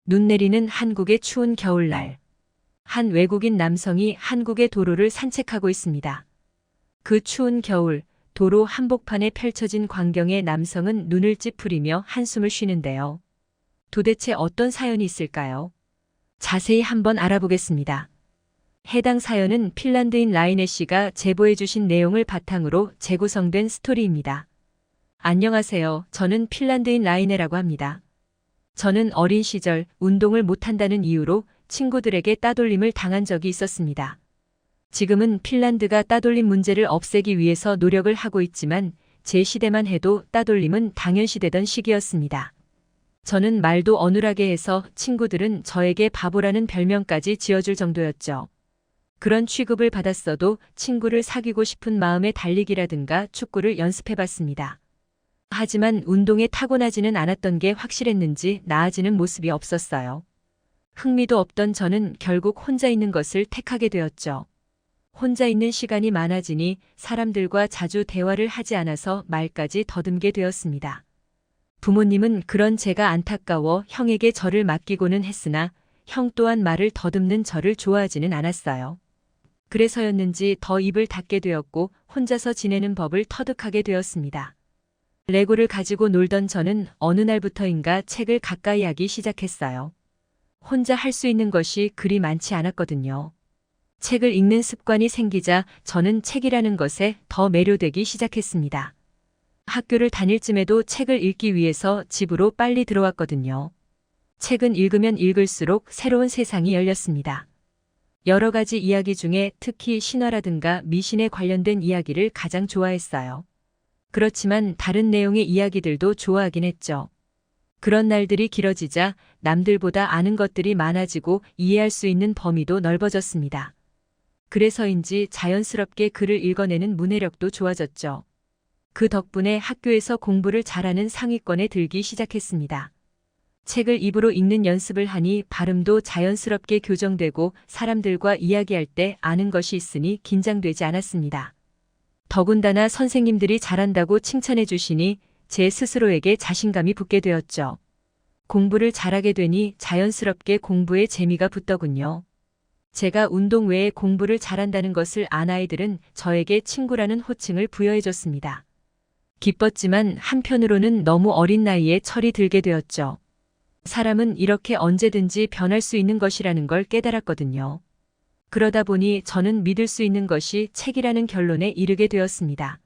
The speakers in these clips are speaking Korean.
눈 내리는 한국의 추운 겨울날. 한 외국인 남성이 한국의 도로를 산책하고 있습니다. 그 추운 겨울, 도로 한복판에 펼쳐진 광경에 남성은 눈을 찌푸리며 한숨을 쉬는데요. 도대체 어떤 사연이 있을까요? 자세히 한번 알아보겠습니다. 해당 사연은 핀란드인 라이네 씨가 제보해 주신 내용을 바탕으로 재구성된 스토리입니다. 안녕하세요. 저는 핀란드인 라이네라고 합니다. 저는 어린 시절 운동을 못한다는 이유로 친구들에게 따돌림을 당한 적이 있었습니다. 지금은 핀란드가 따돌림 문제를 없애기 위해서 노력을 하고 있지만 제 시대만 해도 따돌림은 당연시되던 시기였습니다. 저는 말도 어눌하게 해서 친구들은 저에게 바보라는 별명까지 지어줄 정도였죠. 그런 취급을 받았어도 친구를 사귀고 싶은 마음의 달리기라든가 축구를 연습해봤습니다. 하지만 운동에 타고나지는 않았던 게 확실했는지 나아지는 모습이 없었어요. 흥미도 없던 저는 결국 혼자 있는 것을 택하게 되었죠. 혼자 있는 시간이 많아지니 사람들과 자주 대화를 하지 않아서 말까지 더듬게 되었습니다. 부모님은 그런 제가 안타까워 형에게 저를 맡기고는 했으나 형 또한 말을 더듬는 저를 좋아하지는 않았어요. 그래서였는지 더 입을 닫게 되었고 혼자서 지내는 법을 터득하게 되었습니다. 레고를 가지고 놀던 저는 어느 날부터인가 책을 가까이 하기 시작했어요. 혼자 할 수 있는 것이 그리 많지 않았거든요. 책을 읽는 습관이 생기자 저는 책이라는 것에 더 매료되기 시작했습니다. 학교를 다닐 쯤에도 책을 읽기 위해서 집으로 빨리 들어왔거든요. 책은 읽으면 읽을수록 새로운 세상이 열렸습니다. 여러 가지 이야기 중에 특히 신화라든가 미신에 관련된 이야기를 가장 좋아했어요. 그렇지만 다른 내용의 이야기들도 좋아하긴 했죠. 그런 날들이 길어지자 남들보다 아는 것들이 많아지고 이해할 수 있는 범위도 넓어졌습니다. 그래서인지 자연스럽게 글을 읽어내는 문해력도 좋아졌죠. 그 덕분에 학교에서 공부를 잘하는 상위권에 들기 시작했습니다. 책을 입으로 읽는 연습을 하니 발음도 자연스럽게 교정되고 사람들과 이야기할 때 아는 것이 있으니 긴장되지 않았습니다. 더군다나 선생님들이 잘한다고 칭찬해 주시니 제 스스로에게 자신감이 붙게 되었죠. 공부를 잘하게 되니 자연스럽게 공부에 재미가 붙더군요. 제가 운동 외에 공부를 잘한다는 것을 안 아이들은 저에게 친구라는 호칭을 부여해 줬습니다. 기뻤지만 한편으로는 너무 어린 나이에 철이 들게 되었죠. 사람은 이렇게 언제든지 변할 수 있는 것이라는 걸 깨달았거든요. 그러다 보니 저는 믿을 수 있는 것이 책이라는 결론에 이르게 되었습니다.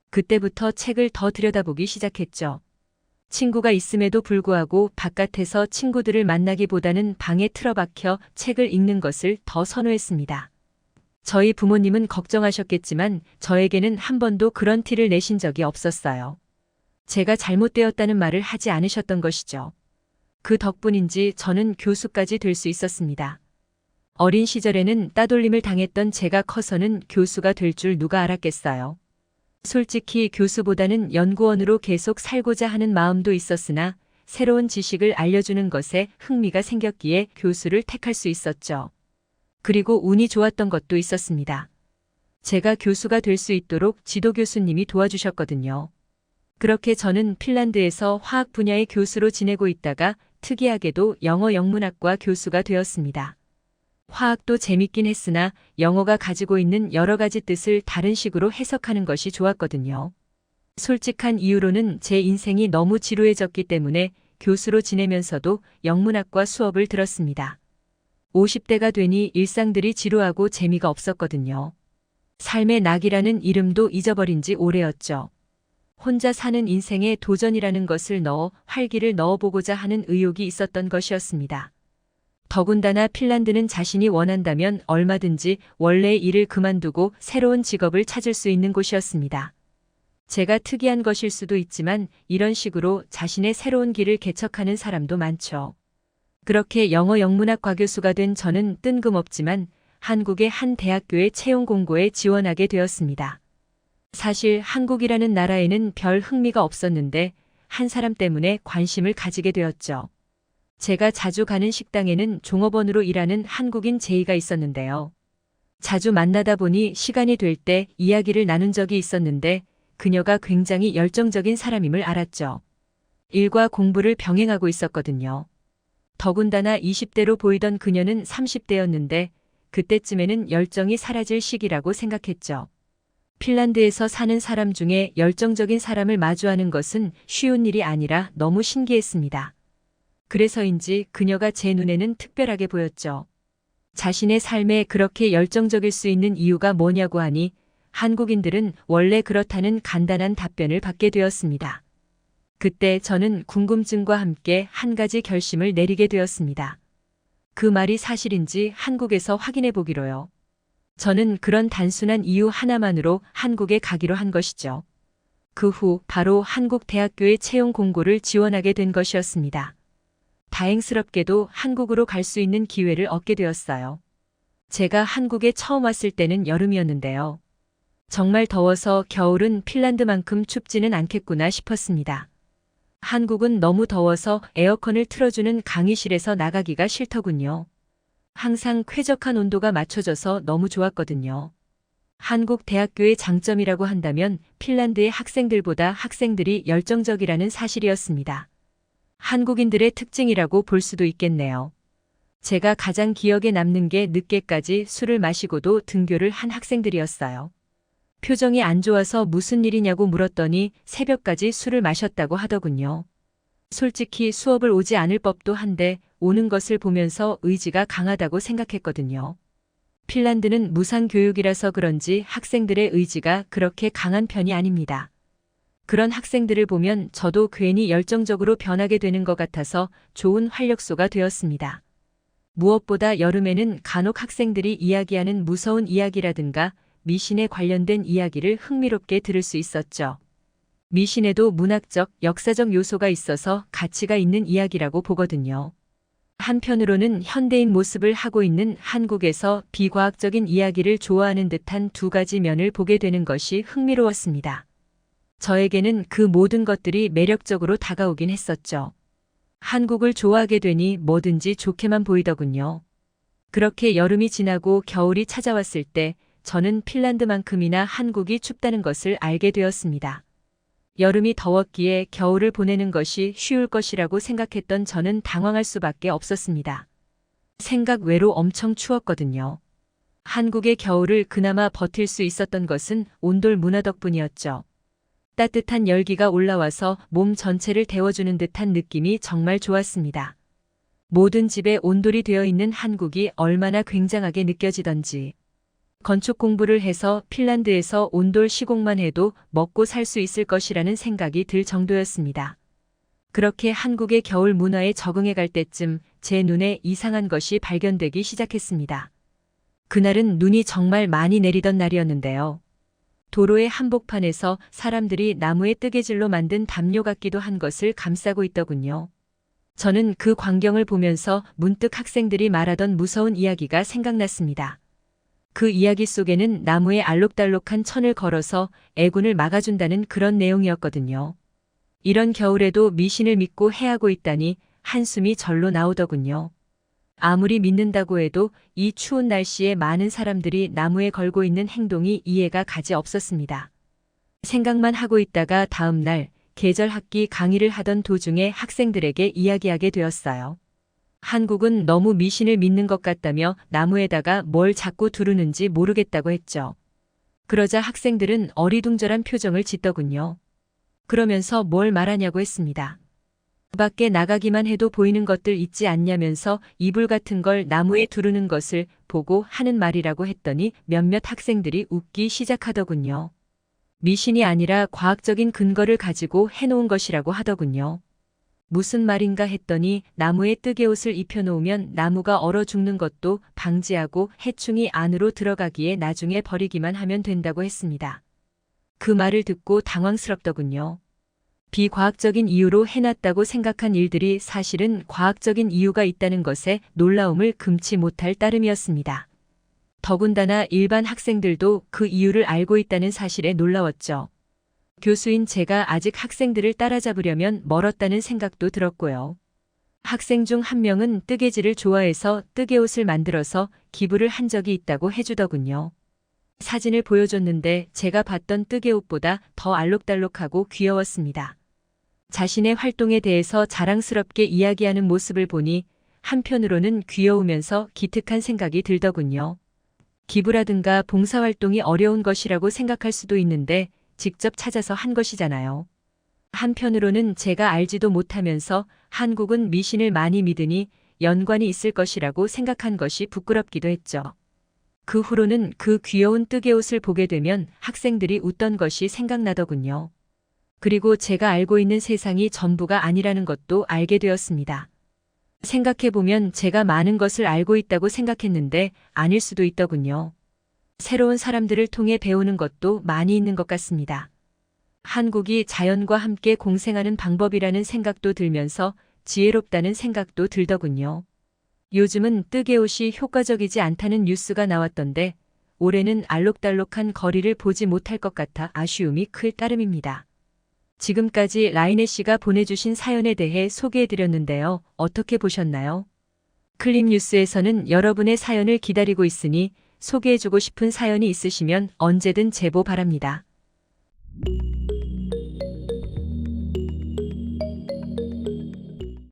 그때부터 책을 더 들여다보기 시작했죠. 친구가 있음에도 불구하고 바깥에서 친구들을 만나기보다는 방에 틀어박혀 책을 읽는 것을 더 선호했습니다. 저희 부모님은 걱정하셨겠지만 저에게는 한 번도 그런 티를 내신 적이 없었어요. 제가 잘못되었다는 말을 하지 않으셨던 것이죠. 그 덕분인지 저는 교수까지 될 수 있었습니다. 어린 시절에는 따돌림을 당했던 제가 커서는 교수가 될 줄 누가 알았겠어요. 솔직히 교수보다는 연구원으로 계속 살고자 하는 마음도 있었으나 새로운 지식을 알려주는 것에 흥미가 생겼기에 교수를 택할 수 있었죠. 그리고 운이 좋았던 것도 있었습니다. 제가 교수가 될 수 있도록 지도 교수님이 도와주셨거든요. 그렇게 저는 핀란드에서 화학 분야의 교수로 지내고 있다가 특이하게도 영어 영문학과 교수가 되었습니다. 화학도 재밌긴 했으나 영어가 가지고 있는 여러 가지 뜻을 다른 식으로 해석하는 것이 좋았거든요. 솔직한 이유로는 제 인생이 너무 지루해졌기 때문에 교수로 지내면서도 영문학과 수업을 들었습니다. 50대가 되니 일상들이 지루하고 재미가 없었거든요. 삶의 낙이라는 이름도 잊어버린 지 오래였죠. 혼자 사는 인생에 도전이라는 것을 넣어 활기를 넣어보고자 하는 의욕이 있었던 것이었습니다. 더군다나 핀란드는 자신이 원한다면 얼마든지 원래의 일을 그만두고 새로운 직업을 찾을 수 있는 곳이었습니다. 제가 특이한 것일 수도 있지만 이런 식으로 자신의 새로운 길을 개척하는 사람도 많죠. 그렇게 영어 영문학 과교수가 된 저는 뜬금없지만 한국의 한 대학교의 채용 공고에 지원하게 되었습니다. 사실 한국이라는 나라에는 별 흥미가 없었는데 한 사람 때문에 관심을 가지게 되었죠. 제가 자주 가는 식당에는 종업원으로 일하는 한국인 제이가 있었는데요. 자주 만나다 보니 시간이 될 때 이야기를 나눈 적이 있었는데 그녀가 굉장히 열정적인 사람임을 알았죠. 일과 공부를 병행하고 있었거든요. 더군다나 20대로 보이던 그녀는 30대였는데 그때쯤에는 열정이 사라질 시기라고 생각했죠. 핀란드에서 사는 사람 중에 열정적인 사람을 마주하는 것은 쉬운 일이 아니라 너무 신기했습니다. 그래서인지 그녀가 제 눈에는 특별하게 보였죠. 자신의 삶에 그렇게 열정적일 수 있는 이유가 뭐냐고 하니 한국인들은 원래 그렇다는 간단한 답변을 받게 되었습니다. 그때 저는 궁금증과 함께 한 가지 결심을 내리게 되었습니다. 그 말이 사실인지 한국에서 확인해 보기로요. 저는 그런 단순한 이유 하나만으로 한국에 가기로 한 것이죠. 그 후 바로 한국 대학교의 채용 공고를 지원하게 된 것이었습니다. 다행스럽게도 한국으로 갈 수 있는 기회를 얻게 되었어요. 제가 한국에 처음 왔을 때는 여름이었는데요. 정말 더워서 겨울은 핀란드만큼 춥지는 않겠구나 싶었습니다. 한국은 너무 더워서 에어컨을 틀어주는 강의실에서 나가기가 싫더군요. 항상 쾌적한 온도가 맞춰져서 너무 좋았거든요. 한국 대학교의 장점이라고 한다면 핀란드의 학생들보다 학생들이 열정적이라는 사실이었습니다. 한국인들의 특징이라고 볼 수도 있겠네요. 제가 가장 기억에 남는 게 늦게까지 술을 마시고도 등교를 한 학생들이었어요. 표정이 안 좋아서 무슨 일이냐고 물었더니 새벽까지 술을 마셨다고 하더군요. 솔직히 수업을 오지 않을 법도 한데 오는 것을 보면서 의지가 강하다고 생각했거든요. 핀란드는 무상교육이라서 그런지 학생들의 의지가 그렇게 강한 편이 아닙니다. 그런 학생들을 보면 저도 괜히 열정적으로 변하게 되는 것 같아서 좋은 활력소가 되었습니다. 무엇보다 여름에는 간혹 학생들이 이야기하는 무서운 이야기라든가 미신에 관련된 이야기를 흥미롭게 들을 수 있었죠. 미신에도 문학적, 역사적 요소가 있어서 가치가 있는 이야기라고 보거든요. 한편으로는 현대인 모습을 하고 있는 한국에서 비과학적인 이야기를 좋아하는 듯한 두 가지 면을 보게 되는 것이 흥미로웠습니다. 저에게는 그 모든 것들이 매력적으로 다가오긴 했었죠. 한국을 좋아하게 되니 뭐든지 좋게만 보이더군요. 그렇게 여름이 지나고 겨울이 찾아왔을 때 저는 핀란드만큼이나 한국이 춥다는 것을 알게 되었습니다. 여름이 더웠기에 겨울을 보내는 것이 쉬울 것이라고 생각했던 저는 당황할 수밖에 없었습니다. 생각 외로 엄청 추웠거든요. 한국의 겨울을 그나마 버틸 수 있었던 것은 온돌 문화 덕분이었죠. 따뜻한 열기가 올라와서 몸 전체를 데워주는 듯한 느낌이 정말 좋았습니다. 모든 집에 온돌이 되어 있는 한국이 얼마나 굉장하게 느껴지던지. 건축 공부를 해서 핀란드에서 온돌 시공만 해도 먹고 살 수 있을 것이라는 생각이 들 정도였습니다. 그렇게 한국의 겨울 문화에 적응해 갈 때쯤 제 눈에 이상한 것이 발견되기 시작했습니다. 그날은 눈이 정말 많이 내리던 날이었는데요. 도로의 한복판에서 사람들이 나무의 뜨개질로 만든 담요 같기도 한 것을 감싸고 있더군요. 저는 그 광경을 보면서 문득 학생들이 말하던 무서운 이야기가 생각났습니다. 그 이야기 속에는 나무에 알록달록한 천을 걸어서 애군을 막아준다는 그런 내용이었거든요. 이런 겨울에도 미신을 믿고 해하고 있다니 한숨이 절로 나오더군요. 아무리 믿는다고 해도 이 추운 날씨에 많은 사람들이 나무에 걸고 있는 행동이 이해가 가지 없었습니다. 생각만 하고 있다가 다음 날 계절 학기 강의를 하던 도중에 학생들에게 이야기하게 되었어요. 한국은 너무 미신을 믿는 것 같다며 나무에다가 뭘 자꾸 두르는지 모르겠다고 했죠. 그러자 학생들은 어리둥절한 표정을 짓더군요. 그러면서 뭘 말하냐고 했습니다. 밖에 나가기만 해도 보이는 것들 있지 않냐면서 이불 같은 걸 나무에 두르는 것을 보고 하는 말이라고 했더니 몇몇 학생들이 웃기 시작하더군요. 미신이 아니라 과학적인 근거를 가지고 해놓은 것이라고 하더군요. 무슨 말인가 했더니 나무에 뜨개옷을 입혀놓으면 나무가 얼어 죽는 것도 방지하고 해충이 안으로 들어가기에 나중에 버리기만 하면 된다고 했습니다. 그 말을 듣고 당황스럽더군요. 비과학적인 이유로 해놨다고 생각한 일들이 사실은 과학적인 이유가 있다는 것에 놀라움을 금치 못할 따름이었습니다. 더군다나 일반 학생들도 그 이유를 알고 있다는 사실에 놀라웠죠. 교수인 제가 아직 학생들을 따라잡으려면 멀었다는 생각도 들었고요. 학생 중 한 명은 뜨개질을 좋아해서 뜨개옷을 만들어서 기부를 한 적이 있다고 해주더군요. 사진을 보여줬는데 제가 봤던 뜨개옷보다 더 알록달록하고 귀여웠습니다. 자신의 활동에 대해서 자랑스럽게 이야기하는 모습을 보니 한편으로는 귀여우면서 기특한 생각이 들더군요. 기부라든가 봉사활동이 어려운 것이라고 생각할 수도 있는데 직접 찾아서 한 것이잖아요. 한편으로는 제가 알지도 못하면서 한국은 미신을 많이 믿으니 연관이 있을 것이라고 생각한 것이 부끄럽기도 했죠. 그 후로는 그 귀여운 뜨개옷을 보게 되면 학생들이 웃던 것이 생각나더군요. 그리고 제가 알고 있는 세상이 전부가 아니라는 것도 알게 되었습니다. 생각해보면 제가 많은 것을 알고 있다고 생각했는데 아닐 수도 있더군요. 새로운 사람들을 통해 배우는 것도 많이 있는 것 같습니다. 한국이 자연과 함께 공생하는 방법이라는 생각도 들면서 지혜롭다는 생각도 들더군요. 요즘은 뜨개옷이 효과적이지 않다는 뉴스가 나왔던데 올해는 알록달록한 거리를 보지 못할 것 같아 아쉬움이 클 따름입니다. 지금까지 라이네 씨가 보내주신 사연에 대해 소개해드렸는데요. 어떻게 보셨나요? 클립뉴스에서는 여러분의 사연을 기다리고 있으니 소개해주고 싶은 사연이 있으시면 언제든 제보 바랍니다.